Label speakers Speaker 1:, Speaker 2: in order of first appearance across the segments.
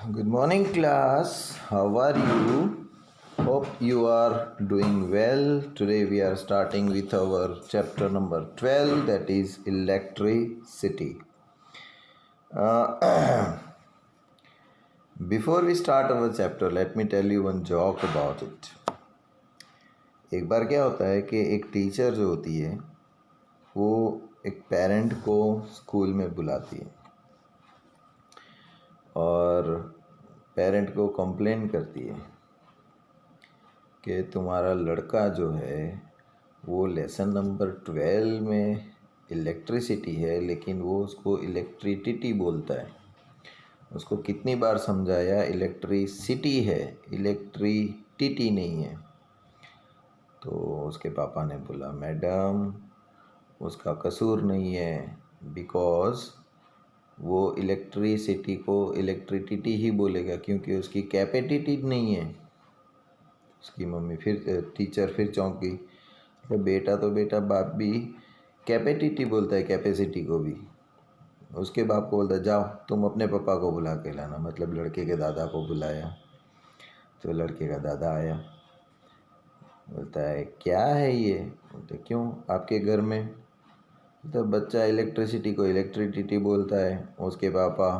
Speaker 1: Good morning, class. How are you? Hope you are doing well. Today we are starting with our chapter number 12, that is electricity. Before we start our chapter, let me tell you one joke about it. एक बार क्या होता है कि एक teacher जो होती है वो एक पेरेंट को स्कूल में बुलाती है और पेरेंट को कंप्लेन करती है कि तुम्हारा लड़का जो है वो लेसन नंबर 12 में इलेक्ट्रिसिटी है, लेकिन वो उसको इलेक्ट्रिसिटी बोलता है। उसको कितनी बार समझाया, इलेक्ट्रिसिटी है, इलेक्ट्रिसिटी नहीं है। तो उसके पापा ने बोला, मैडम उसका कसूर नहीं है, बिकॉज़ वो इलेक्ट्रिसिटी को इलेक्ट्रिसिटी ही बोलेगा क्योंकि उसकी कैपेसिटी नहीं है। उसकी मम्मी टीचर फिर चौंकी, बेटा तो बेटा बाप भी कैपेसिटी बोलता है, कैपेसिटी को भी। उसके बाप को बोलता है, जाओ तुम अपने पापा को बुला के लाना। मतलब लड़के के दादा को बुलाया। तो लड़के का दादा आया, बोलता है क्या है ये? बोलते क्यों आपके घर में? तो बच्चा इलेक्ट्रिसिटी को इलेक्ट्रिसिटी बोलता है, उसके पापा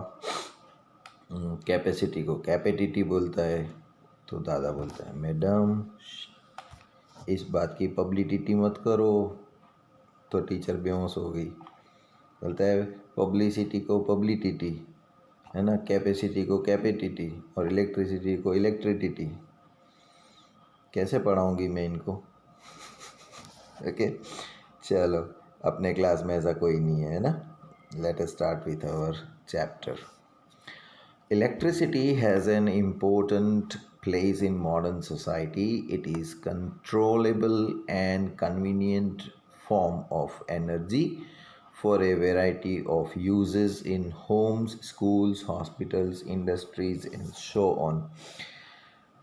Speaker 1: कैपेसिटी को कैपेसिटी बोलता है। तो दादा बोलता है, मैडम इस बात की पब्लिसिटी मत करो। तो टीचर बेहोश हो गई। बोलता है पब्लिसिटी को पब्लिसिटी है ना, कैपेसिटी को कैपेसिटी और इलेक्ट्रिसिटी को इलेक्ट्रिसिटी। कैसे पढ़ाऊंगी मैं इनको? ओके चलो, अपने क्लास में ऐसा कोई नहीं है ना। Let us start with our chapter. Electricity has an important place in modern society. It is controllable and convenient form of energy for a variety of uses in homes, schools, hospitals, industries and so on.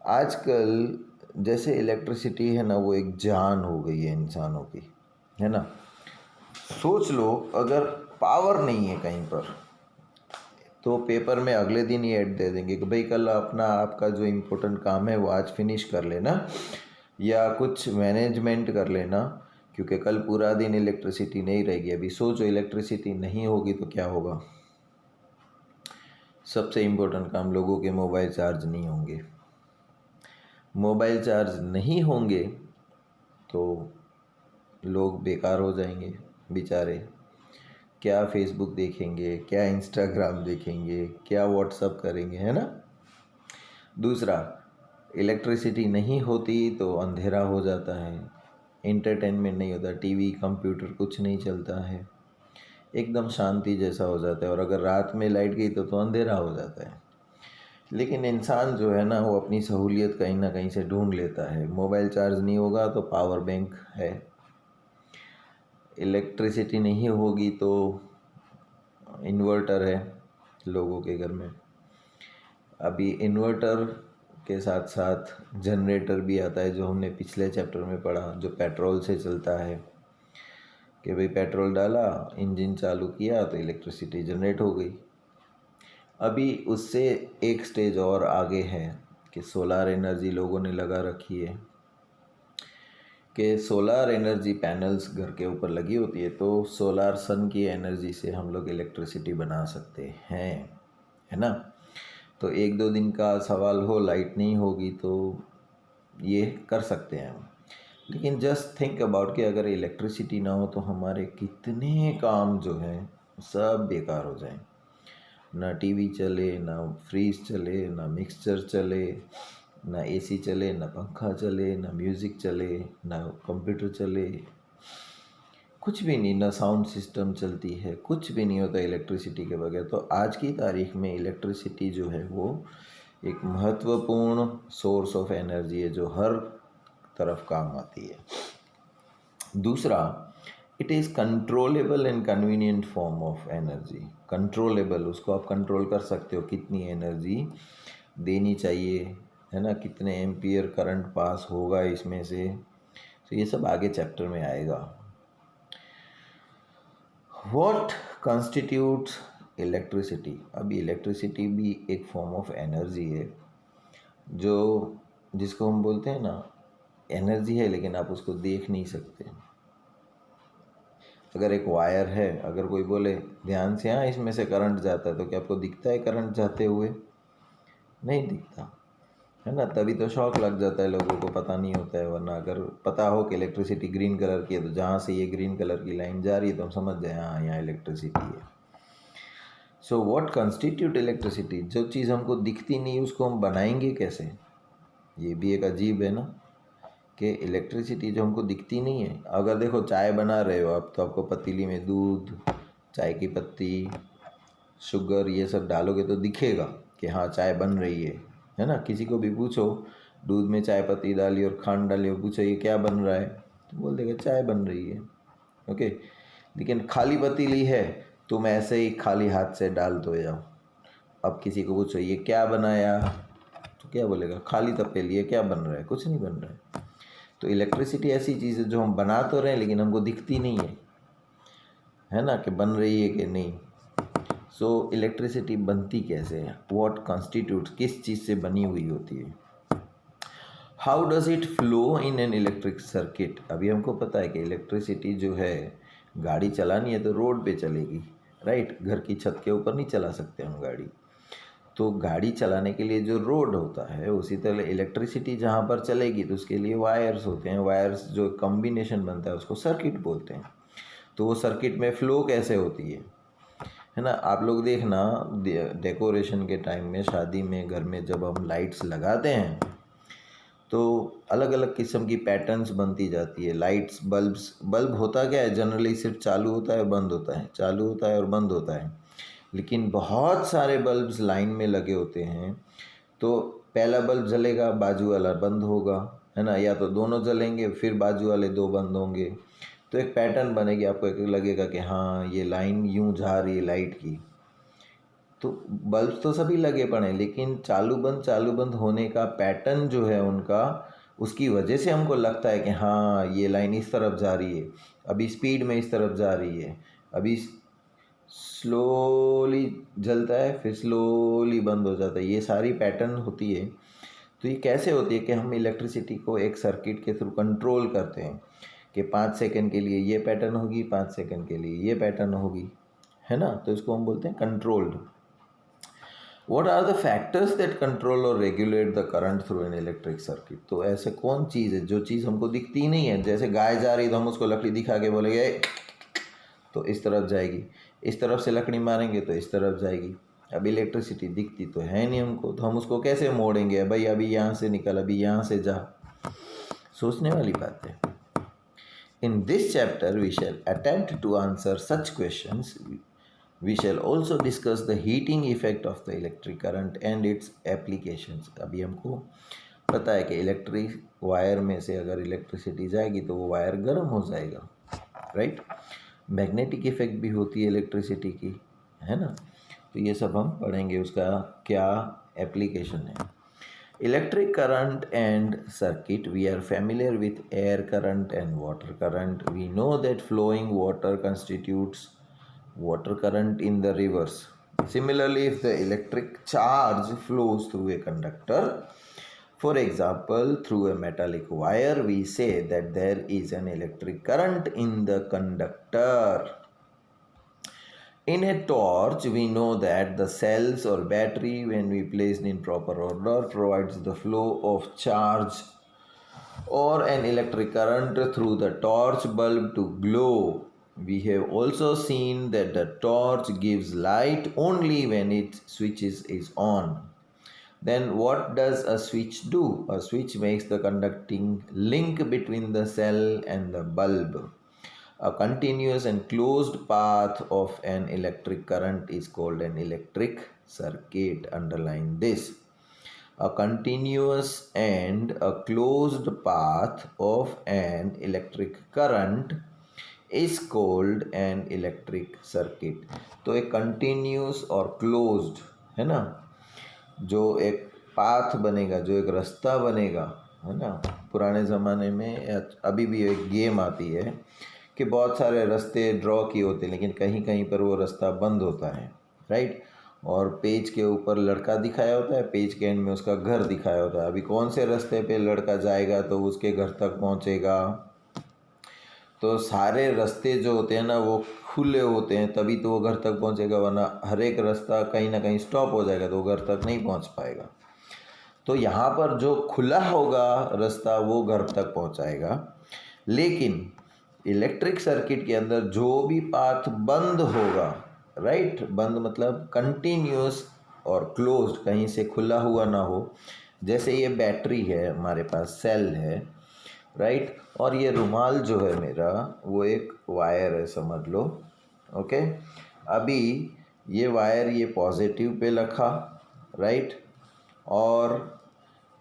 Speaker 1: आजकल जैसे electricity है ना, वो एक जान हो गई है इंसानों की, है ना। सोच लो, अगर पावर नहीं है कहीं पर तो पेपर में अगले दिन ही ऐड दे देंगे कि भाई कल आपका जो इम्पोर्टेंट काम है वो आज फिनिश कर लेना, या कुछ मैनेजमेंट कर लेना, क्योंकि कल पूरा दिन इलेक्ट्रिसिटी नहीं रहेगी। अभी सोचो इलेक्ट्रिसिटी नहीं होगी तो क्या होगा। सबसे इम्पोर्टेंट काम, लोगों के मोबाइल चार्ज नहीं होंगे। मोबाइल चार्ज नहीं होंगे तो लोग बेकार हो जाएंगे बेचारे। क्या फेसबुक देखेंगे, क्या इंस्टाग्राम देखेंगे, क्या व्हाट्सअप करेंगे, है ना। दूसरा, इलेक्ट्रिसिटी नहीं होती तो अंधेरा हो जाता है, एंटरटेनमेंट नहीं होता, टीवी कंप्यूटर कुछ नहीं चलता है, एकदम शांति जैसा हो जाता है। और अगर रात में लाइट गई तो अंधेरा हो जाता है। लेकिन इंसान जो है ना, वो अपनी सहूलियत कहीं ना कहीं से ढूंढ लेता है। मोबाइल चार्ज नहीं होगा तो पावर बैंक है, इलेक्ट्रिसिटी नहीं होगी तो इन्वर्टर है लोगों के घर में। अभी इन्वर्टर के साथ साथ जनरेटर भी आता है, जो हमने पिछले चैप्टर में पढ़ा, जो पेट्रोल से चलता है। कि भाई पेट्रोल डाला, इंजन चालू किया तो इलेक्ट्रिसिटी जनरेट हो गई। अभी उससे एक स्टेज और आगे है कि सोलार एनर्जी लोगों ने लगा रखी है, कि सोलार एनर्जी पैनल्स घर के ऊपर लगी होती है, तो सोलार सन की एनर्जी से हम लोग इलेक्ट्रिसिटी बना सकते हैं, है ना। तो एक दो दिन का सवाल हो, लाइट नहीं होगी तो ये कर सकते हैं हम। लेकिन जस्ट थिंक अबाउट कि अगर इलेक्ट्रिसिटी ना हो तो हमारे कितने काम जो हैं सब बेकार हो जाएं। ना टीवी चले, ना फ्रीज चले, ना मिक्सचर चले, ना एसी चले, ना पंखा चले, ना म्यूज़िक चले, ना कंप्यूटर चले, कुछ भी नहीं, ना साउंड सिस्टम चलती है, कुछ भी नहीं होता इलेक्ट्रिसिटी के बगैर। तो आज की तारीख में इलेक्ट्रिसिटी जो है वो एक महत्वपूर्ण सोर्स ऑफ एनर्जी है जो हर तरफ काम आती है। दूसरा, it is controllable and convenient form of energy. Controllable, उसको आप कंट्रोल कर सकते हो, कितनी एनर्जी देनी चाहिए, है ना, कितने एम्पियर करंट पास होगा इसमें से। तो ये सब आगे चैप्टर में आएगा। What constitutes इलेक्ट्रिसिटी, अभी इलेक्ट्रिसिटी भी एक फॉर्म ऑफ एनर्जी है, जो जिसको हम बोलते हैं ना, एनर्जी है लेकिन आप उसको देख नहीं सकते। अगर एक वायर है, अगर कोई बोले ध्यान से हाँ इसमें से करंट जाता है, तो क्या आपको दिखता है करंट जाते हुए? नहीं दिखता, है ना। तभी तो शॉक लग जाता है, लोगों को पता नहीं होता है। वरना अगर पता हो कि इलेक्ट्रिसिटी ग्रीन कलर की है, तो जहाँ से ये ग्रीन कलर की लाइन जा रही है तो हम समझ जाए हाँ यहाँ इलेक्ट्रिसिटी है। सो व्हाट कंस्टिट्यूट इलेक्ट्रिसिटी, जो चीज़ हमको दिखती नहीं उसको हम बनाएंगे कैसे? ये भी एक अजीब है ना, कि इलेक्ट्रिसिटी जो हमको दिखती नहीं है। अगर देखो चाय बना रहे हो आप, तो आपको पतीली में दूध, चाय की पत्ती, शुगर, ये सब डालोगे तो दिखेगा कि हाँ चाय बन रही है ना। किसी को भी पूछो दूध में चाय पत्ती डाली और खांड डाली और पूछो ये क्या बन रहा है, तो बोल देगा चाय बन रही है। ओके, लेकिन खाली पतीली है, तुम ऐसे ही खाली हाथ से डाल दो जाओ। अब किसी को पूछो ये क्या बनाया, तो क्या बोलेगा खाली तपेली है, क्या बन रहा है, कुछ नहीं बन रहा है। तो इलेक्ट्रिसिटी ऐसी चीज़ है जो हम बना तो रहे हैं लेकिन हमको दिखती नहीं है ना, कि बन रही है कि नहीं। सो इलेक्ट्रिसिटी बनती कैसे है, व्हाट कॉन्स्टिट्यूट्स, किस चीज़ से बनी हुई होती है। How does it flow in an electric circuit. अभी हमको पता है कि इलेक्ट्रिसिटी जो है, गाड़ी चलानी है तो रोड पे चलेगी, राइट। घर की छत के ऊपर नहीं चला सकते हम गाड़ी। तो गाड़ी चलाने के लिए जो रोड होता है, उसी तरह इलेक्ट्रिसिटी जहाँ पर चलेगी तो उसके लिए वायर्स होते हैं। वायर्स जो कॉम्बिनेशन बनता है उसको सर्किट बोलते हैं। तो वो सर्किट में फ़्लो कैसे होती है ना। आप लोग देखना डेकोरेशन के टाइम में, शादी में, घर में जब हम लाइट्स लगाते हैं तो अलग अलग किस्म की पैटर्न्स बनती जाती है। लाइट्स, बल्ब होता क्या है, जनरली सिर्फ चालू होता है और बंद होता है, चालू होता है और बंद होता है। लेकिन बहुत सारे बल्ब्स लाइन में लगे होते हैं, तो पहला बल्ब जलेगा, बाजू वाला बंद होगा, है ना। या तो दोनों जलेंगे, फिर बाजू वाले दो बंद होंगे। तो एक पैटर्न बनेगी, आपको एक लगेगा कि हाँ ये लाइन यूँ जा रही है लाइट की। तो बल्ब तो सभी लगे पड़े हैं, लेकिन चालू बंद होने का पैटर्न जो है उनका, उसकी वजह से हमको लगता है कि हाँ ये लाइन इस तरफ जा रही है, अभी स्पीड में इस तरफ जा रही है, अभी स्लोली जलता है फिर स्लोली बंद हो जाता है। ये सारी पैटर्न होती है। तो ये कैसे होती है कि हम इलेक्ट्रिसिटी को एक सर्किट के थ्रू कंट्रोल करते हैं कि 5 सेकंड के लिए ये पैटर्न होगी, 5 सेकंड के लिए ये पैटर्न होगी, है ना। तो इसको हम बोलते हैं controlled. What are the factors that control or regulate the current through an electric circuit? तो ऐसे कौन चीज़ है जो चीज़ हमको दिखती नहीं है। जैसे गाय जा रही तो हम उसको लकड़ी दिखा के बोलेंगे तो इस तरफ जाएगी, इस तरफ से लकड़ी मारेंगे तो इस तरफ जाएगी। अब इलेक्ट्रिसिटी दिखती तो है नहीं हमको, तो हम उसको कैसे मोड़ेंगे, भाई अभी यहाँ से निकल, अभी यहाँ से जा। सोचने वाली बात है। In this chapter we shall attempt to answer such questions. We shall also discuss the heating effect of the electric current and its applications. अभी हमको पता है कि इलेक्ट्रिक वायर में से अगर इलेक्ट्रिसिटी जाएगी तो वो वायर गर्म हो जाएगा, राइट। मैग्नेटिक इफेक्ट भी होती है इलेक्ट्रिसिटी की, है ना। तो ये सब हम पढ़ेंगे, उसका क्या एप्लीकेशन है। Electric current and circuit, we are familiar with air current and water current. We know that flowing water constitutes water current in the reverse. Similarly, if the electric charge flows through a conductor, for example through a metallic wire, we say that there is an electric current in the conductor. In a torch, we know that the cells or battery, when we placed in proper order, provides the flow of charge or an electric current through the torch bulb to glow. We have also seen that the torch gives light only when its switches is on. Then what does a switch do? A switch makes the conducting link between the cell and the bulb. A continuous and closed path of an electric current is called an electric circuit. Underline this. A continuous and a closed path of an electric current is called an electric circuit. तो एक continuous और closed, है ना, जो एक path बनेगा, जो एक रास्ता बनेगा, है ना। पुराने ज़माने में, अभी भी एक गेम आती है कि बहुत सारे रास्ते ड्रॉ किए होते हैं, लेकिन कहीं कहीं पर वो रास्ता बंद होता है, राइट। और पेज के ऊपर लड़का दिखाया होता है, पेज के एंड में उसका घर दिखाया होता है। अभी कौन से रास्ते पे लड़का जाएगा तो उसके घर तक पहुंचेगा, तो सारे रास्ते जो होते हैं ना वो खुले होते हैं, तभी तो वो घर तक पहुंचेगा, वरना हर एक रास्ता कहीं ना कहीं स्टॉप हो जाएगा तो वो घर तक नहीं पहुंच पाएगा। तो यहाँ पर जो खुला होगा रास्ता वो घर तक पहुंचाएगा। लेकिन इलेक्ट्रिक सर्किट के अंदर जो भी पाथ बंद होगा, राइट, बंद मतलब कंटिन्यूस और क्लोज्ड, कहीं से खुला हुआ ना हो, जैसे ये बैटरी है हमारे पास, सेल है, राइट, और ये रुमाल जो है मेरा वो एक वायर है समझ लो। ओके, अभी ये वायर ये पॉजिटिव पे रखा, राइट, और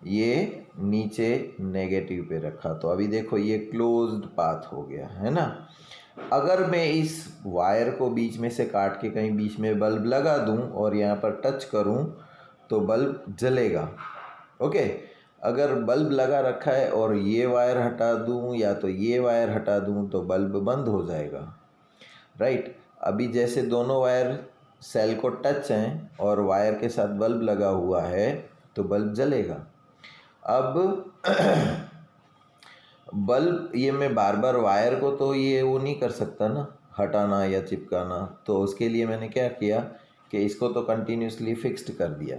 Speaker 1: ये नीचे नेगेटिव पे रखा, तो अभी देखो ये क्लोज्ड पाथ हो गया है ना। अगर मैं इस वायर को बीच में से काट के कहीं बीच में बल्ब लगा दूं और यहाँ पर टच करूं तो बल्ब जलेगा। ओके, अगर बल्ब लगा रखा है और ये वायर हटा दूं या तो ये वायर हटा दूं तो बल्ब बंद हो जाएगा, राइट। अभी जैसे दोनों वायर सेल को टच हैं और वायर के साथ बल्ब लगा हुआ है तो बल्ब जलेगा। अब बल्ब ये मैं बार बार वायर को तो ये वो नहीं कर सकता ना, हटाना या चिपकाना, तो उसके लिए मैंने क्या किया कि इसको तो कंटिन्यूसली फिक्स्ड कर दिया।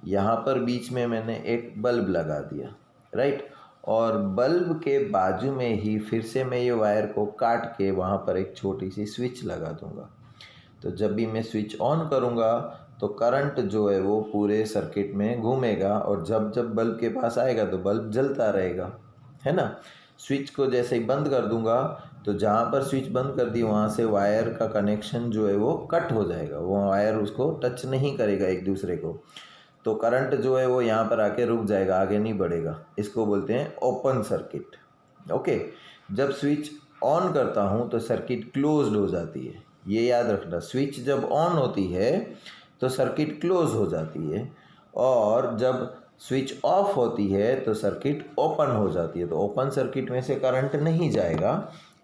Speaker 1: यहाँ पर बीच में मैंने एक बल्ब लगा दिया, राइट, और बल्ब के बाजू में ही फिर से मैं ये वायर को काट के वहाँ पर एक छोटी सी स्विच लगा दूँगा। तो जब भी मैं स्विच ऑन करूँगा तो करंट जो है वो पूरे सर्किट में घूमेगा और जब जब बल्ब के पास आएगा तो बल्ब जलता रहेगा, है ना। स्विच को जैसे ही बंद कर दूंगा तो जहाँ पर स्विच बंद कर दी वहाँ से वायर का कनेक्शन जो है वो कट हो जाएगा, वो वायर उसको टच नहीं करेगा एक दूसरे को, तो करंट जो है वो यहाँ पर आके रुक जाएगा, आगे नहीं बढ़ेगा। इसको बोलते हैं ओपन सर्किट। ओके, जब स्विच ऑन करता हूँ तो सर्किट क्लोज्ड हो जाती है, ये याद रखना। स्विच जब ऑन होती है तो सर्किट क्लोज हो जाती है, और जब स्विच ऑफ होती है तो सर्किट ओपन हो जाती है। तो ओपन सर्किट में से करंट नहीं जाएगा,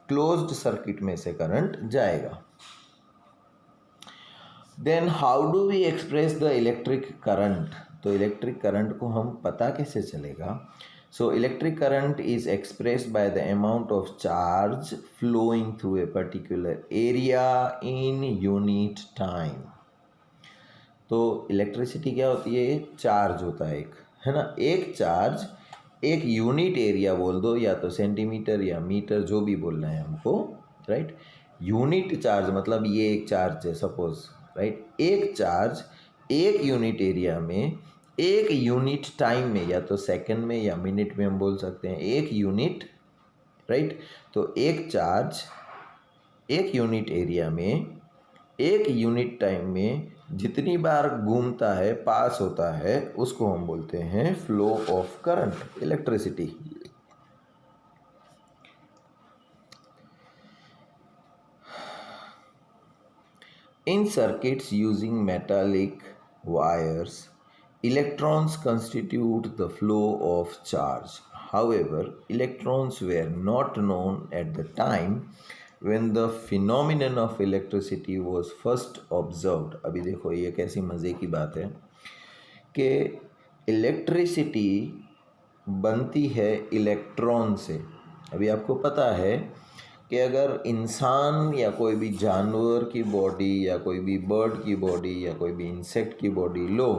Speaker 1: क्लोज्ड सर्किट में से करंट जाएगा। Then how do we express the electric current, तो इलेक्ट्रिक करंट को हम पता कैसे चलेगा। So electric current is expressed by the amount of charge flowing through a particular area in unit time. तो इलेक्ट्रिसिटी क्या होती है, चार्ज होता है एक, है ना। एक चार्ज एक यूनिट एरिया बोल दो, या तो सेंटीमीटर या मीटर, जो भी बोलना है हमको, राइट। यूनिट चार्ज मतलब ये एक चार्ज है सपोज, राइट। एक चार्ज एक यूनिट एरिया में एक यूनिट टाइम में, या तो सेकंड में या मिनट में हम बोल सकते हैं, एक यूनिट, राइट। तो एक चार्ज एक यूनिट एरिया में एक यूनिट टाइम में जितनी बार घूमता है, पास होता है, उसको हम बोलते हैं flow of current, electricity. In circuits using metallic wires, electrons constitute the flow of charge. However, electrons were not known at the time when the phenomenon of electricity was first observed. अभी देखो ये कैसी मज़े की बात है कि electricity बनती है इलेक्ट्रॉन से। अभी आपको पता है कि अगर इंसान या कोई भी जानवर की बॉडी या कोई भी बर्ड की बॉडी या कोई भी इंसेक्ट की बॉडी लो,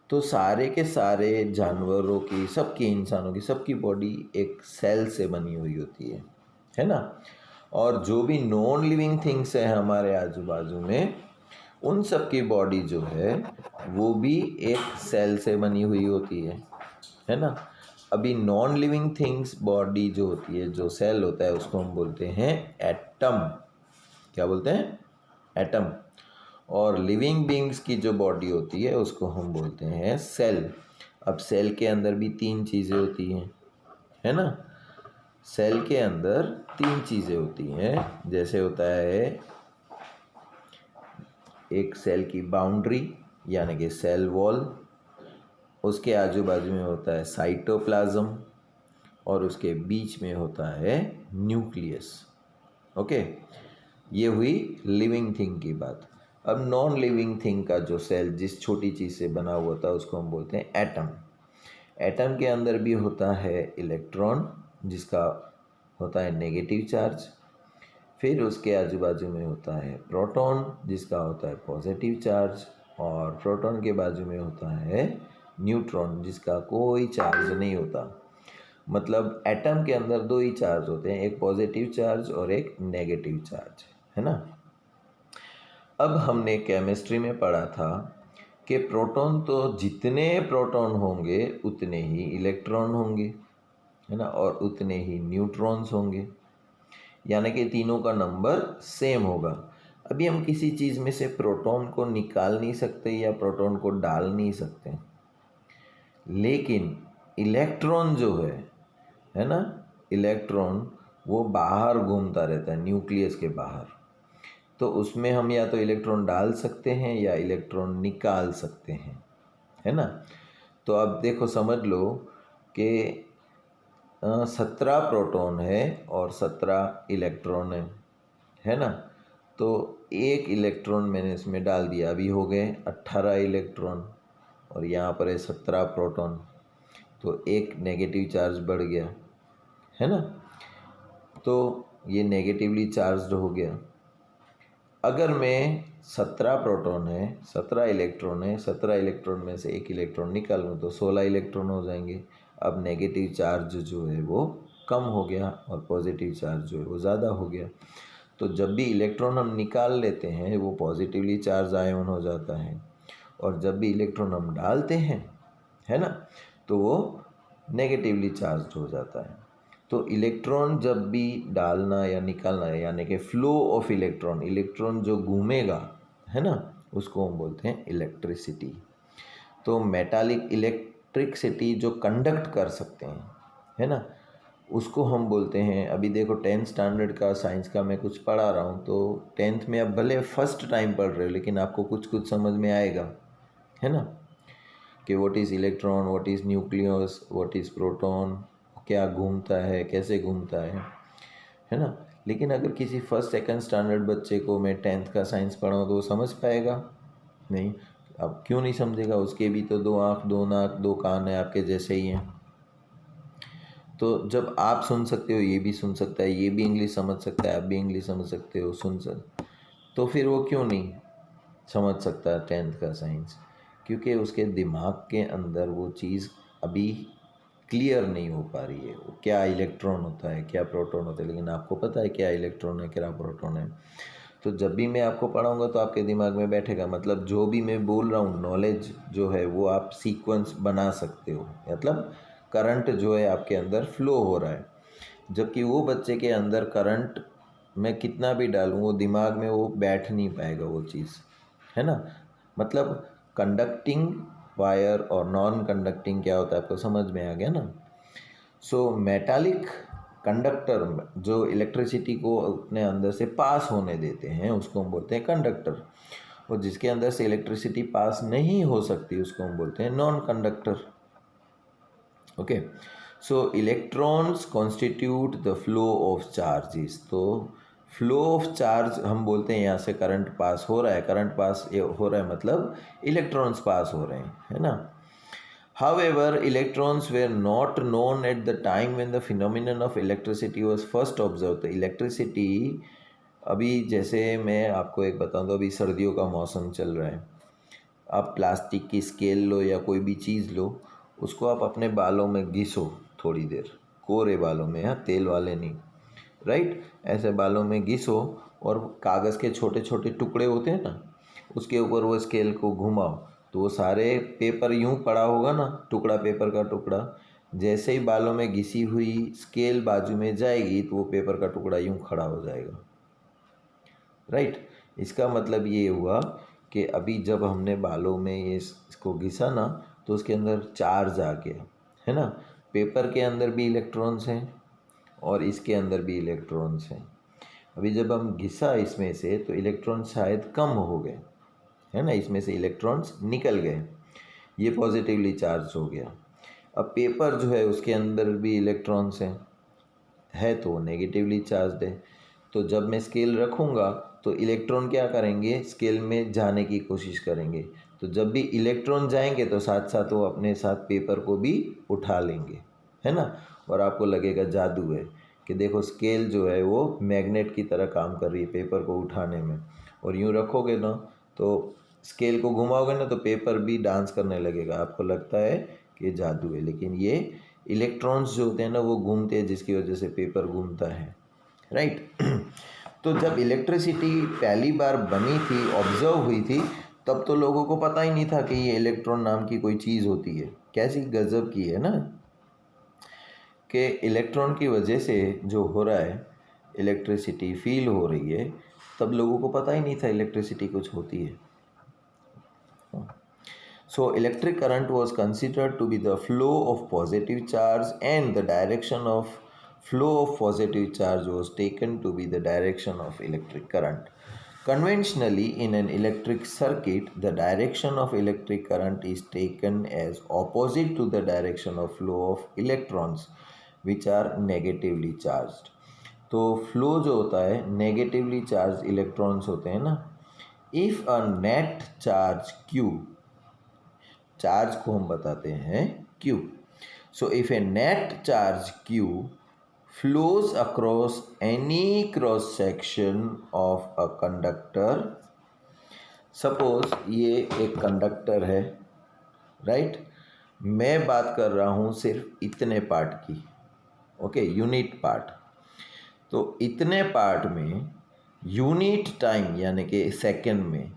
Speaker 1: तो सारे के सारे जानवरों की, सबकी, इंसानों की सबकी बॉडी एक सेल से बनी हुई होती है ना। और जो भी नॉन लिविंग थिंग्स है हमारे आजू बाजू में, उन सब की बॉडी जो है वो भी एक सेल से बनी हुई होती है ना। अभी नॉन लिविंग थिंग्स बॉडी जो होती है, जो सेल होता है, उसको हम बोलते हैं एटम। क्या बोलते हैं, एटम। और लिविंग बींग्स की जो बॉडी होती है उसको हम बोलते हैं सेल। अब सेल के अंदर भी तीन चीज़ें होती हैं, है ना। सेल के अंदर तीन चीज़ें होती हैं, जैसे होता है एक सेल की बाउंड्री यानी कि सेल वॉल, उसके आजू बाजू में होता है साइटोप्लाज्म, और उसके बीच में होता है न्यूक्लियस। ओके, ये हुई लिविंग थिंग की बात। अब नॉन लिविंग थिंग का जो सेल जिस छोटी चीज़ से बना हुआ था उसको हम बोलते हैं एटम। एटम के अंदर भी होता है इलेक्ट्रॉन जिसका होता है नेगेटिव चार्ज, फिर उसके आजू बाजू में होता है प्रोटॉन जिसका होता है पॉजिटिव चार्ज, और प्रोटॉन के बाजू में होता है न्यूट्रॉन जिसका कोई चार्ज नहीं होता। मतलब एटम के अंदर दो ही चार्ज होते हैं, एक पॉजिटिव चार्ज और एक नेगेटिव चार्ज, है ना। अब हमने केमिस्ट्री में पढ़ा था कि प्रोटॉन तो जितने प्रोटॉन होंगे उतने ही इलेक्ट्रॉन होंगे, है ना, और उतने ही न्यूट्रॉन्स होंगे, यानी कि तीनों का नंबर सेम होगा। अभी हम किसी चीज़ में से प्रोटॉन को निकाल नहीं सकते या प्रोटॉन को डाल नहीं सकते, लेकिन इलेक्ट्रॉन जो है ना, इलेक्ट्रॉन वो बाहर घूमता रहता है न्यूक्लियस के बाहर, तो उसमें हम या तो इलेक्ट्रॉन डाल सकते हैं या इलेक्ट्रॉन निकाल सकते हैं, है ना। तो अब देखो समझ लो कि 17 प्रोटॉन है और 17 इलेक्ट्रॉन है ना। तो एक इलेक्ट्रॉन मैंने इसमें डाल दिया, अभी हो गए 18 इलेक्ट्रॉन, और यहाँ पर है 17 प्रोटॉन, तो एक नेगेटिव चार्ज बढ़ गया, है ना। तो ये नेगेटिवली चार्ज्ड हो गया। अगर मैं 17 प्रोटॉन है 17 इलेक्ट्रॉन है, 17 इलेक्ट्रॉन में से एक इलेक्ट्रॉन निकालूँ तो 16 इलेक्ट्रॉन हो जाएंगे। अब नेगेटिव चार्ज जो है वो कम हो गया और पॉजिटिव चार्ज जो है वो ज़्यादा हो गया। तो जब भी इलेक्ट्रॉन हम निकाल लेते हैं वो पॉजिटिवली चार्ज आयन हो जाता है, और जब भी इलेक्ट्रॉन हम डालते हैं, है ना, तो वो नेगेटिवली चार्ज हो जाता है। तो इलेक्ट्रॉन जब भी डालना या निकालना है, यानी कि फ्लो ऑफ इलेक्ट्रॉन, इलेक्ट्रॉन जो घूमेगा, है ना, उसको हम बोलते हैं इलेक्ट्रिसिटी। तो मेटालिक इलेक्ट्रिसिटी जो कंडक्ट कर सकते हैं, है ना, उसको हम बोलते हैं। अभी देखो 10th स्टैंडर्ड का साइंस का मैं कुछ पढ़ा रहा हूँ, तो 10th में अब भले फर्स्ट टाइम पढ़ रहे हो लेकिन आपको कुछ कुछ समझ में आएगा, है ना, कि what is electron, what is nucleus, what is proton, क्या घूमता है, कैसे घूमता है ना। लेकिन अगर किसी फर्स्ट सेकंड स्टैंडर्ड बच्चे को मैं 10th का साइंस पढ़ाऊँ तो वो समझ पाएगा नहीं। अब क्यों नहीं समझेगा, उसके भी तो दो आँख, दो नाक, दो कान है, आपके जैसे ही हैं। तो जब आप सुन सकते हो ये भी सुन सकता है, ये भी इंग्लिश समझ सकता है, आप भी इंग्लिश समझ सकते हो, तो फिर वो क्यों नहीं समझ सकता 10th का साइंस? क्योंकि उसके दिमाग के अंदर वो चीज़ अभी क्लियर नहीं हो पा रही है। वो क्या इलेक्ट्रॉन होता है, क्या प्रोटॉन होता है, लेकिन आपको पता है क्या इलेक्ट्रॉन है, क्या प्रोटॉन है। तो जब भी मैं आपको पढ़ाऊँगा तो आपके दिमाग में बैठेगा, मतलब जो भी मैं बोल रहा हूँ नॉलेज जो है वो आप सीक्वेंस बना सकते हो, मतलब करंट जो है आपके अंदर फ्लो हो रहा है। जबकि वो बच्चे के अंदर करंट मैं कितना भी डालूँ वो दिमाग में वो बैठ नहीं पाएगा वो चीज़, है ना। मतलब कंडक्टिंग वायर और नॉन कंडक्टिंग क्या होता है आपको समझ में आ गया ना। सो मेटालिक कंडक्टर जो इलेक्ट्रिसिटी को अपने अंदर से पास होने देते हैं उसको हम बोलते हैं कंडक्टर, और जिसके अंदर से इलेक्ट्रिसिटी पास नहीं हो सकती उसको हम बोलते हैं non conductor. Okay, so electrons constitute the flow of charges. तो फ्लो ऑफ चार्ज हम बोलते हैं, यहाँ से करंट पास हो रहा है, करंट पास हो रहा है मतलब इलेक्ट्रॉन्स पास हो रहे हैं, है ना। However, electrons were not known at the time when the phenomenon of electricity was first observed. तो इलेक्ट्रिसिटी अभी जैसे मैं आपको एक बताऊँ तो अभी सर्दियों का मौसम चल रहा है, आप प्लास्टिक की स्केल लो या कोई भी चीज़ लो, उसको आप अपने बालों में घिसो थोड़ी देर, कोरे बालों में, हाँ, तेल वाले नहीं, राइट, ऐसे बालों में घिसो, और कागज़ के छोटे छोटे टुकड़े होते हैं ना, उसके ऊपर वो स्केल को घुमाओ तो वो सारे पेपर यूं पड़ा होगा ना, टुकड़ा पेपर का टुकड़ा, जैसे ही बालों में घिसी हुई स्केल बाजू में जाएगी तो वो पेपर का टुकड़ा यूं खड़ा हो जाएगा, राइट। इसका मतलब ये हुआ कि अभी जब हमने बालों में ये इसको घिसा ना तो उसके अंदर चार्ज आ गया, है ना। पेपर के अंदर भी इलेक्ट्रॉन्स हैं और इसके अंदर भी इलेक्ट्रॉन्स हैं। अभी जब हम घिसा इसमें से तो इलेक्ट्रॉन शायद कम हो गए, है ना, इसमें से इलेक्ट्रॉन्स निकल गए, ये पॉजिटिवली चार्ज हो गया। अब पेपर जो है उसके अंदर भी इलेक्ट्रॉन्स हैं, है तो नेगेटिवली चार्ज है। तो जब मैं स्केल रखूँगा तो इलेक्ट्रॉन क्या करेंगे, स्केल में जाने की कोशिश करेंगे। तो जब भी इलेक्ट्रॉन जाएंगे तो साथ साथ वो अपने साथ पेपर को भी उठा लेंगे, है ना। और आपको लगेगा जादू है कि देखो स्केल जो है वो मैग्नेट की तरह काम कर रही है पेपर को उठाने में। और यूँ रखोगे ना तो स्केल को घुमाओगे ना तो पेपर भी डांस करने लगेगा, आपको लगता है कि जादू है, लेकिन ये इलेक्ट्रॉन्स जो होते हैं ना वो घूमते हैं, जिसकी वजह से पेपर घूमता है, राइट। तो जब इलेक्ट्रिसिटी पहली बार बनी थी, ऑब्जर्व हुई थी, तब तो लोगों को पता ही नहीं था कि ये इलेक्ट्रॉन नाम की कोई चीज़ होती है। कैसी गजब की है ना कि इलेक्ट्रॉन की वजह से जो हो रहा है, इलेक्ट्रिसिटी फील हो रही है, तब लोगों को पता ही नहीं था इलेक्ट्रिसिटी कुछ होती है। So electric current was considered to be the flow of positive charge, and the direction of flow of positive charge was taken to be the direction of electric current. Conventionally, in an electric circuit, the direction of electric current is taken as opposite to the direction of flow of electrons, which are negatively charged. तो flow जो होता है negatively charge electrons होते हैं ना। If a net charge Q, charge को हम बताते हैं Q. So if a net charge Q flows across any cross section of a conductor, suppose ये एक कंडक्टर है, राइट। मैं बात कर रहा हूँ सिर्फ इतने पार्ट की, ओके, यूनिट पार्ट। तो इतने पार्ट में यूनिट टाइम यानी कि सेकंड में,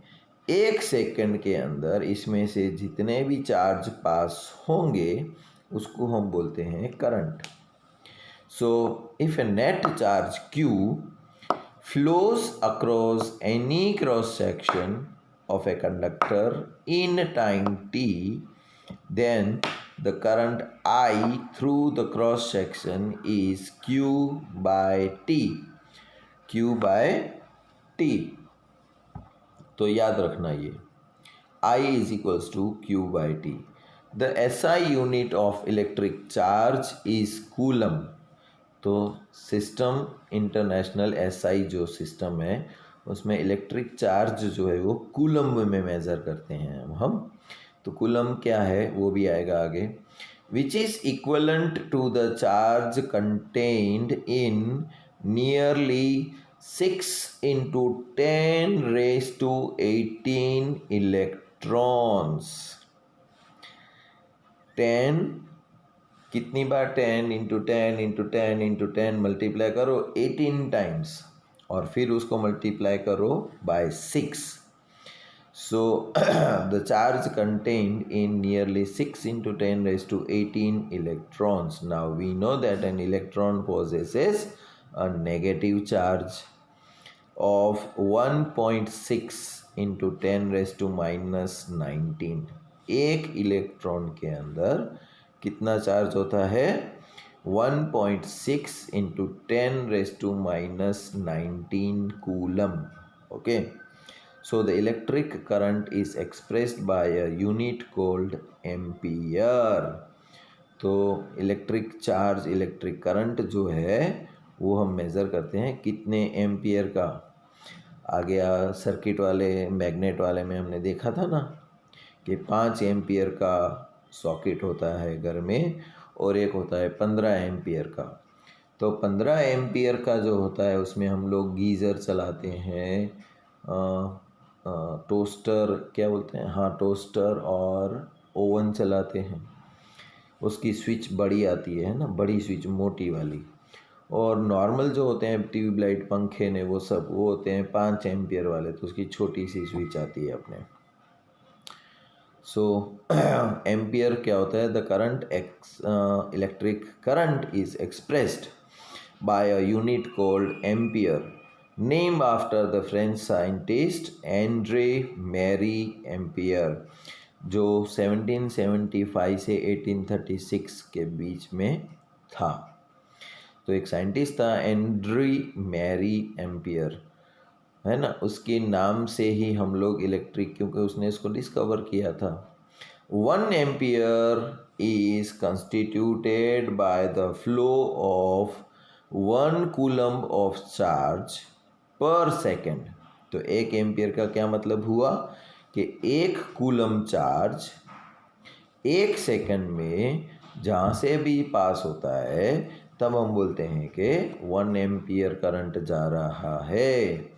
Speaker 1: एक सेकंड के अंदर इसमें से जितने भी चार्ज पास होंगे उसको हम बोलते हैं current. So if A net charge Q flows across any cross section of a conductor in time t, then the current I through the cross section is Q by T. Q by T. तो याद रखना ये I is equals to Q by T. The SI unit of electric charge is coulomb. तो system international SI जो system है उसमें electric charge जो है वो कूलम्ब में मेज़र करते हैं हम। तो कूलम्ब क्या है वो भी आएगा आगे। Which is equivalent to the charge contained in nearly 6 into 10 raised to 18 electrons. 10 कितनी बार 10 इंटू 10 इंटू 10 इंटू 10 मल्टीप्लाई करो 18 टाइम्स और फिर उसको मल्टीप्लाई करो by 6। So the charge contained in nearly 6 into 10 raised to 18 electrons. Now we know that an electron possesses a negative charge of 1.6 into 10 raised to minus 19। एक electron के अंदर कितना charge होता है 1.6 into 10 raised to minus 19 coulomb. Okay, so the electric current is expressed by a unit called ampere. तो electric charge electric current जो है वो हम मेज़र करते हैं कितने एम्पियर का। आगे सर्किट वाले मैग्नेट वाले में हमने देखा था ना कि 5 एम्पियर का सॉकेट होता है घर में और एक होता है 15 एम्पियर का। तो 15 एम्पियर का जो होता है उसमें हम लोग गीज़र चलाते हैं, टोस्टर क्या बोलते हैं, हाँ टोस्टर और ओवन चलाते हैं। उसकी स्विच बड़ी आती है ना, बड़ी स्विच मोटी वाली। और नॉर्मल जो होते हैं ट्यूबलाइट पंखे ने वो सब वो होते हैं 5 एम्पियर वाले, तो उसकी छोटी सी स्विच आती है अपने। सो एम्पियर क्या होता है, the current electric current is expressed by a unit called ampere, name after the French scientist Andre Marie Ampere, जो 1775 से 1836 के बीच में था। तो एक साइंटिस्ट था एंड्रे मैरी एम्पियर, है ना, उसके नाम से ही हम लोग इलेक्ट्रिक, क्योंकि उसने इसको डिस्कवर किया था। 1 ampere is constituted by the flow of 1 coulomb of charge पर सेकेंड। तो 1 एम्पियर का क्या मतलब हुआ कि 1 कूलम चार्ज 1 सेकंड में जहाँ से भी पास होता है तब हम बोलते हैं कि 1 एम्पियर करंट जा रहा है।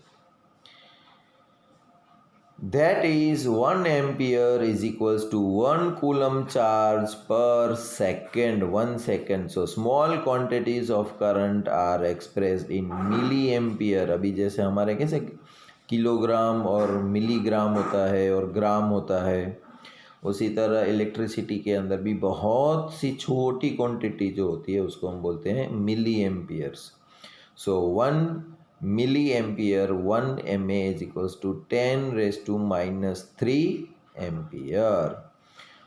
Speaker 1: That is 1 ampere is equals to 1 coulomb charge per second, 1 second. So small quantities of current are expressed in milliampere. अभी जैसे हमारे कैसे किलोग्राम और मिलीग्राम होता है और ग्राम होता है, उसी तरह इलेक्ट्रिसिटी के अंदर भी बहुत सी छोटी क्वांटिटी जो होती है उसको हम बोलते हैं milli amperes. So 1 milli ampere 1 MA is equals to 10⁻³ ampere.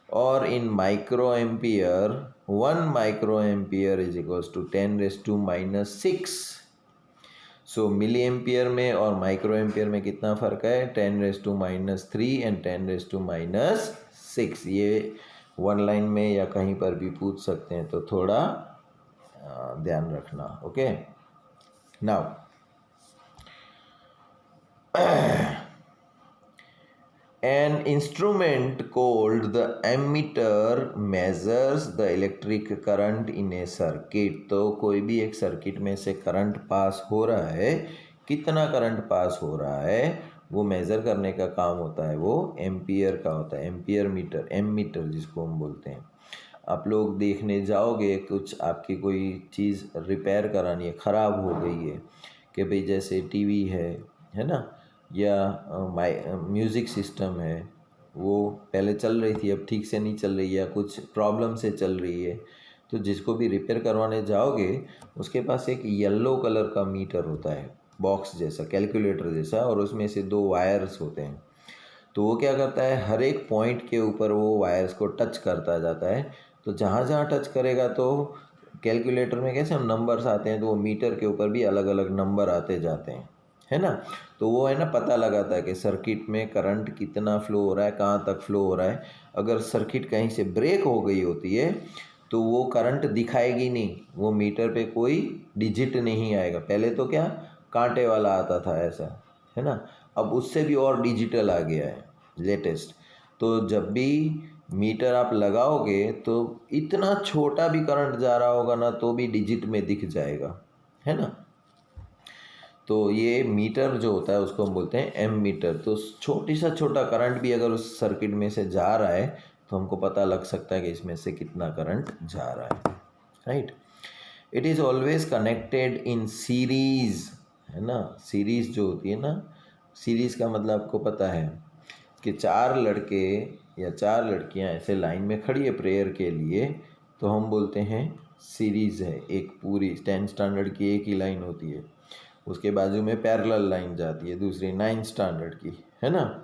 Speaker 1: और in micro ampere 1 micro ampere is equals to 10⁻⁻6। So milli ampere में और माइक्रो एम्पियर में कितना फ़र्क है? 10⁻³ एंड 10⁻6। ये वन लाइन में या कहीं पर भी पूछ सकते हैं, तो थोड़ा ध्यान रखना। Okay, now an instrument called the ammeter measures the electric current in a circuit। तो कोई भी एक सर्किट में से करंट पास हो रहा है, कितना करंट पास हो रहा है वो मेज़र करने का काम होता है, वो एम्पियर का होता है, एम्पियर मीटर, एमीटर जिसको हम बोलते हैं। आप लोग देखने जाओगे, कुछ आपकी कोई चीज़ रिपेयर करानी है, ख़राब हो गई है, कि भाई जैसे टीवी है ना, या म्यूज़िक सिस्टम है, वो पहले चल रही थी अब ठीक से नहीं चल रही है, या कुछ प्रॉब्लम से चल रही है, तो जिसको भी रिपेयर करवाने जाओगे उसके पास एक येलो कलर का मीटर होता है, बॉक्स जैसा, कैलकुलेटर जैसा, और उसमें से 2 वायर्स होते हैं। तो वो क्या करता है, हर एक पॉइंट के ऊपर वो वायर्स को टच करता जाता है। तो जहाँ जहाँ टच करेगा तो कैलकुलेटर में कैसे हम नंबर्स आते हैं, तो वो मीटर के ऊपर भी अलग अलग नंबर आते जाते हैं, है ना। तो वो है ना, पता लगाता है कि सर्किट में करंट कितना फ़्लो हो रहा है, कहाँ तक फ़्लो हो रहा है। अगर सर्किट कहीं से ब्रेक हो गई होती है तो वो करंट दिखाएगी नहीं, वो मीटर पे कोई डिजिट नहीं आएगा। पहले तो क्या कांटे वाला आता था ऐसा, है ना, अब उससे भी और डिजिटल आ गया है लेटेस्ट। तो जब भी मीटर आप लगाओगे तो इतना छोटा भी करंट जा रहा होगा ना तो भी डिजिट में दिख जाएगा, है ना। तो ये मीटर जो होता है उसको हम बोलते हैं एम मीटर। तो छोटी सा छोटा करंट भी अगर उस सर्किट में से जा रहा है तो हमको पता लग सकता है कि इसमें से कितना करंट जा रहा है, right. It is always connected in series, है ना। सीरीज़ जो होती है ना, सीरीज़ का मतलब आपको पता है कि 4 लड़के या 4 लड़कियां ऐसे लाइन में खड़ी है प्रेयर के लिए, तो हम बोलते हैं सीरीज़ है। एक पूरी 10 स्टैंडर्ड की एक ही लाइन होती है, उसके बाजू में पैरेलल लाइन जाती है दूसरी 9 स्टैंडर्ड की, है ना,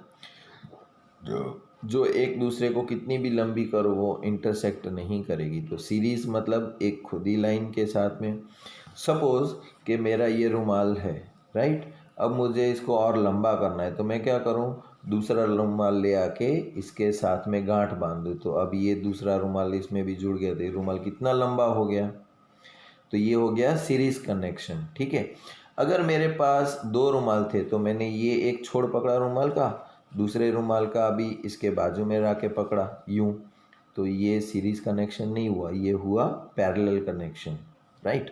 Speaker 1: जो एक दूसरे को कितनी भी लंबी करो वो इंटरसेक्ट नहीं करेगी। तो सीरीज़ मतलब एक खुद ही लाइन के साथ में। सपोज़ कि मेरा ये रुमाल है, राइट, अब मुझे इसको और लंबा करना है, तो मैं क्या करूँ, दूसरा रुमाल ले आके इसके साथ में गांठ बांध दूँ, तो अब ये दूसरा रुमाल इसमें भी जुड़ गया, तो ये रुमाल कितना लंबा हो गया। तो ये हो गया सीरीज़ कनेक्शन, ठीक है। अगर मेरे पास 2 रुमाल थे तो मैंने ये एक छोड़ पकड़ा रुमाल का, दूसरे रुमाल का अभी इसके बाजू में रख के पकड़ा यूँ, तो ये सीरीज़ कनेक्शन नहीं हुआ, ये हुआ पैरेलल कनेक्शन, राइट।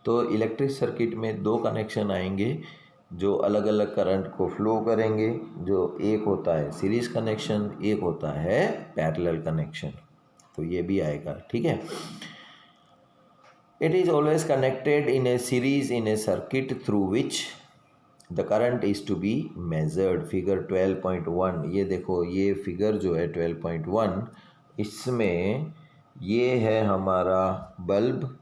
Speaker 1: तो इलेक्ट्रिक सर्किट में 2 कनेक्शन आएंगे जो अलग अलग करंट को फ्लो करेंगे, जो एक होता है सीरीज़ कनेक्शन, एक होता है पैरेलल कनेक्शन। तो ये भी आएगा, ठीक है। It is always connected in a series in a circuit through which the current is to be measured। Figure 12.1, ये देखो, ये फिगर जो है 12.1, इसमें ये है हमारा बल्ब,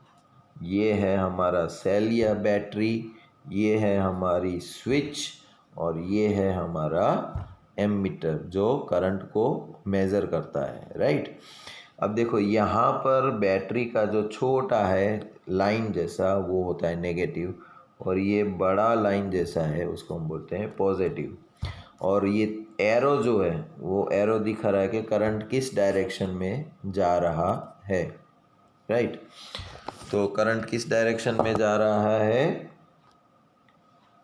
Speaker 1: ये है हमारा सेल या बैटरी, ये है हमारी स्विच, और ये है हमारा एमीटर जो करंट को मेज़र करता है, राइट। अब देखो यहाँ पर बैटरी का जो छोटा है लाइन जैसा वो होता है नेगेटिव, और ये बड़ा लाइन जैसा है उसको हम बोलते हैं पॉजिटिव। और ये एरो जो है वो एरो दिखा रहा है कि करंट किस डायरेक्शन में जा रहा है, राइट। तो करंट किस डायरेक्शन में जा रहा है,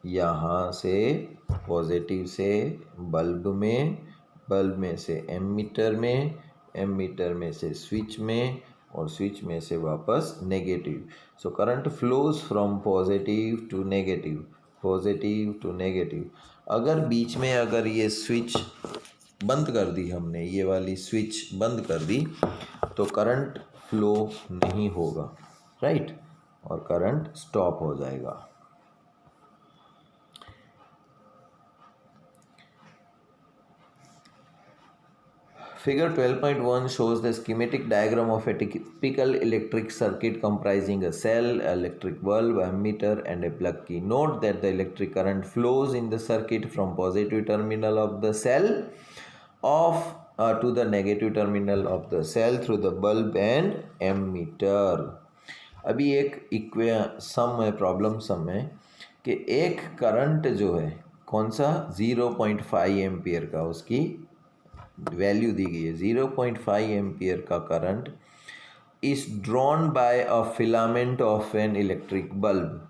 Speaker 1: यहाँ से पॉजिटिव से बल्ब में से एमीटर में से स्विच में, और स्विच में से वापस negative. So current flows from positive to negative. अगर बीच में अगर ये स्विच बंद कर दी हमने, ये वाली स्विच बंद कर दी, तो करंट फ्लो नहीं होगा, राइट, और करंट स्टॉप हो जाएगा। Figure 12.1 shows the schematic diagram of a typical electric circuit comprising a cell, electric bulb, ammeter, and a plug key. Note that the electric current flows in the circuit from positive terminal of the cell to the negative terminal of the cell through the bulb and ammeter. अभी एक सम है, problem some है कि एक current जो है कौन सा 0.5 एम्पियर का, उसकी वैल्यू दी गई है 0.5 एम्पियर का current is drawn by a filament of an electric bulb.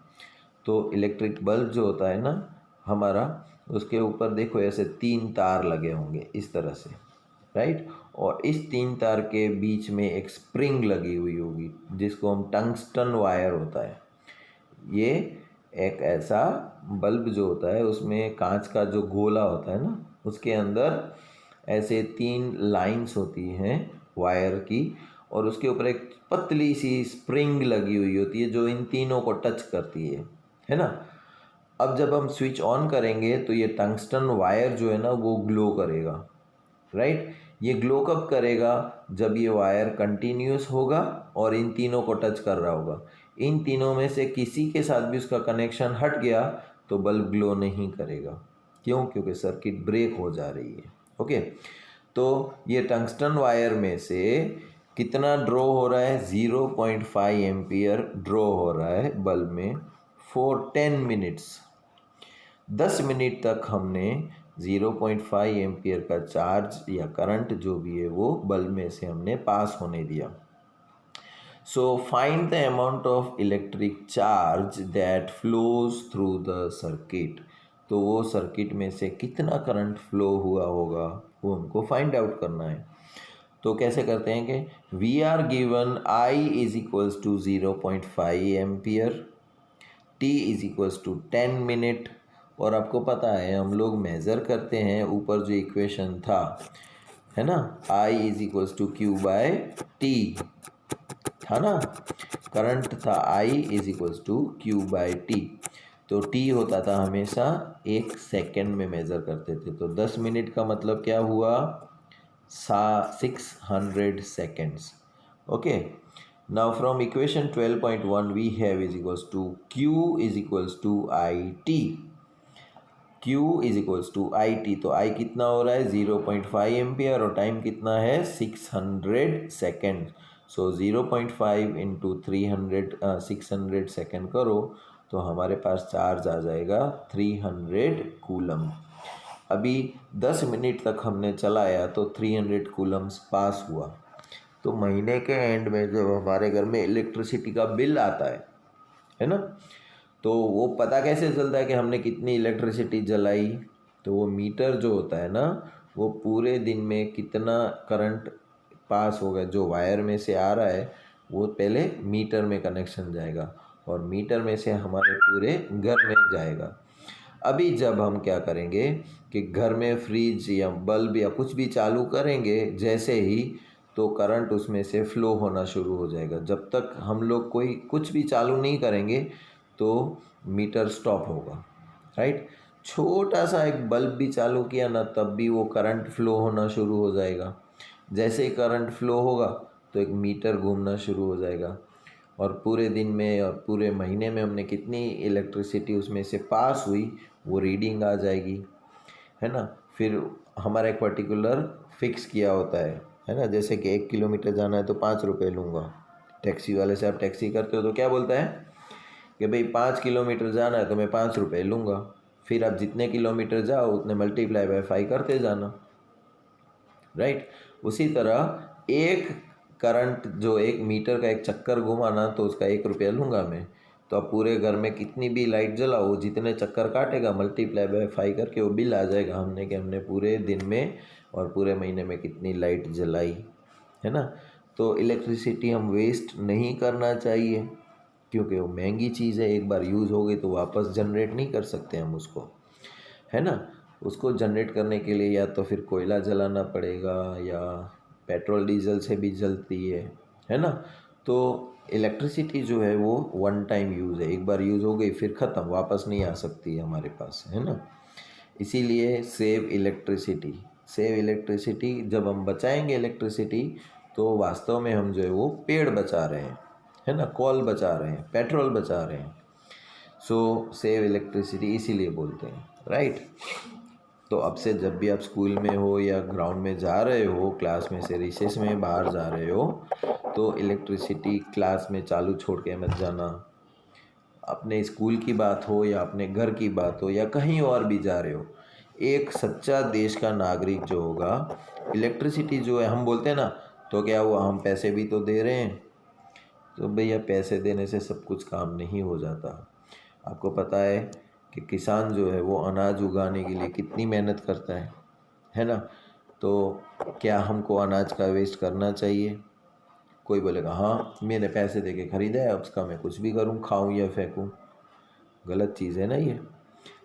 Speaker 1: तो इलेक्ट्रिक बल्ब जो होता है ना हमारा, उसके ऊपर देखो ऐसे 3 तार लगे होंगे इस तरह से, राइट, और इस 3 तार के बीच में एक स्प्रिंग लगी हुई होगी जिसको हम टंगस्टन वायर होता है। ये एक ऐसा बल्ब जो होता है उसमें कांच का जो गोला होता है ना, उसके अंदर ऐसे 3 लाइंस होती हैं वायर की, और उसके ऊपर एक पतली सी स्प्रिंग लगी हुई होती है जो इन तीनों को टच करती है ना। अब जब हम स्विच ऑन करेंगे तो ये टंगस्टन वायर जो है ना वो ग्लो करेगा, राइट। ये ग्लो कब करेगा? जब ये वायर कंटिन्यूस होगा और इन तीनों को टच कर रहा होगा। इन तीनों में से किसी के साथ भी उसका कनेक्शन हट गया तो बल्ब ग्लो नहीं करेगा। क्यों? क्योंकि सर्किट ब्रेक हो जा रही है। ओके, तो ये टंगस्टन वायर में से कितना ड्रॉ हो रहा है? 0.5 एम्पियर ड्रॉ हो रहा है बल्ब में फॉर 10 मिनट्स। 10 मिनट तक हमने 0.5 एम्पियर का चार्ज या करंट जो भी है वो बल्ब में से हमने पास होने दिया। So find the amount of electric charge that flows through the circuit. तो वो सर्किट में से कितना करंट फ्लो हुआ होगा वो हमको फाइंड आउट करना है। तो कैसे करते हैं कि we are given I is equals to 0.5 ampere, T is equals to 10 minute, और आपको पता है हम लोग मेज़र करते हैं ऊपर जो इक्वेशन था, है ना, I is equals to Q by T था ना, करंट था I is equals to Q by T. तो टी होता था हमेशा 1 सेकेंड में मेज़र करते थे, तो 10 मिनट का मतलब क्या हुआ? 600 seconds. Okay, now from equation 12.1 we have is equals to Q is equals to IT. Q is equals to IT, तो I कितना हो रहा है? 0.5 एम्पियर, और टाइम कितना है? 600 सेकेंड। सो 0.5 इंटू 600 सेकेंड करो तो हमारे पास चार्ज आ जाएगा 300 कूलम। अभी 10 मिनट तक हमने चलाया तो 300 कूलम्स पास हुआ। तो महीने के एंड में जब हमारे घर में इलेक्ट्रिसिटी का बिल आता है ना, तो वो पता कैसे चलता है कि हमने कितनी इलेक्ट्रिसिटी जलाई? तो वो मीटर जो होता है ना, वो पूरे दिन में कितना करंट पास होगा जो वायर में से आ रहा है वो पहले मीटर में कनेक्शन जाएगा, और मीटर में से हमारे पूरे घर में जाएगा। अभी जब हम क्या करेंगे कि घर में फ्रिज या बल्ब या कुछ भी चालू करेंगे जैसे ही, तो करंट उसमें से फ़्लो होना शुरू हो जाएगा। जब तक हम लोग कोई कुछ भी चालू नहीं करेंगे तो मीटर स्टॉप होगा, राइट। छोटा सा एक बल्ब भी चालू किया ना तब भी वो करंट फ़्लो होना शुरू हो जाएगा। जैसे ही करंट फ़्लो होगा तो एक मीटर घूमना शुरू हो जाएगा, और पूरे दिन में और पूरे महीने में हमने कितनी इलेक्ट्रिसिटी उसमें से पास हुई वो रीडिंग आ जाएगी, है ना। फिर हमारा एक पर्टिकुलर फिक्स किया होता है ना, जैसे कि 1 किलोमीटर जाना है तो 5 रुपये लूँगा। टैक्सी वाले से आप टैक्सी करते हो तो क्या बोलता है कि भाई 5 किलोमीटर जाना है तो मैं 5 रुपये लूँगा। फिर आप जितने किलोमीटर जाओ उतने मल्टीप्लाई बाय 5 करते जाना, राइट। उसी तरह एक करंट जो 1 मीटर का एक चक्कर घुमाना तो उसका 1 रुपया लूँगा मैं, तो अब पूरे घर में कितनी भी लाइट जलाओ, जितने चक्कर काटेगा मल्टीप्लाई बाय 5 करके वो बिल आ जाएगा हमने कि हमने पूरे दिन में और पूरे महीने में कितनी लाइट जलाई, है ना। तो इलेक्ट्रिसिटी हम वेस्ट नहीं करना चाहिए, क्योंकि वो महंगी चीज़ है, एक बार यूज़ हो गई तो वापस जनरेट नहीं कर सकते हम उसको, है ना। उसको जनरेट करने के लिए या तो फिर कोयला जलाना पड़ेगा या पेट्रोल डीजल से भी जलती है ना। तो इलेक्ट्रिसिटी जो है वो वन टाइम यूज़ है, एक बार यूज़ हो गई फिर ख़त्म, वापस नहीं आ सकती है हमारे पास, है ना। इसीलिए सेव इलेक्ट्रिसिटी, सेव इलेक्ट्रिसिटी, जब हम बचाएंगे इलेक्ट्रिसिटी तो वास्तव में हम जो है वो पेड़ बचा रहे हैं, है ना, कॉल बचा रहे हैं, पेट्रोल बचा रहे हैं। सो सेव इलेक्ट्रिसिटी इसीलिए बोलते हैं, राइट। तो अब से जब भी आप स्कूल में हो या ग्राउंड में जा रहे हो, क्लास में से रिसेस में बाहर जा रहे हो, तो इलेक्ट्रिसिटी क्लास में चालू छोड़ के मत जाना। अपने स्कूल की बात हो या अपने घर की बात हो या कहीं और भी जा रहे हो, एक सच्चा देश का नागरिक जो होगा, इलेक्ट्रिसिटी जो है, हम बोलते हैं ना तो क्या हुआ, हम पैसे भी तो दे रहे हैं। तो भैया पैसे देने से सब कुछ काम नहीं हो जाता। आपको पता है कि किसान जो है वो अनाज उगाने के लिए कितनी मेहनत करता है ना। तो क्या हमको अनाज का वेस्ट करना चाहिए? कोई बोलेगा हाँ मैंने पैसे दे के ख़रीदा है, अब उसका मैं कुछ भी करूँ, खाऊँ या फेंकूँ, गलत चीज़ है ना ये।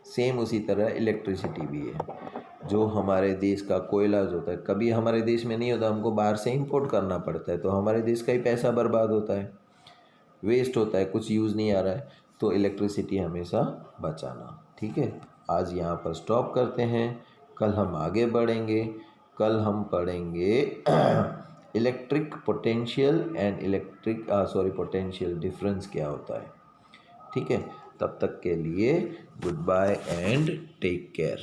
Speaker 1: सेम उसी तरह इलेक्ट्रिसिटी भी है। जो हमारे देश का कोयला जो होता है, कभी हमारे देश में नहीं होता, हमको बाहर से इंपोर्ट करना पड़ता है, तो हमारे देश का ही पैसा बर्बाद होता है, वेस्ट होता है, कुछ यूज़ नहीं आ रहा है। तो इलेक्ट्रिसिटी हमेशा बचाना, ठीक है। आज यहाँ पर स्टॉप करते हैं, कल हम आगे बढ़ेंगे। कल हम पढ़ेंगे electric potential and potential difference क्या होता है, ठीक है। तब तक के लिए goodbye and take care.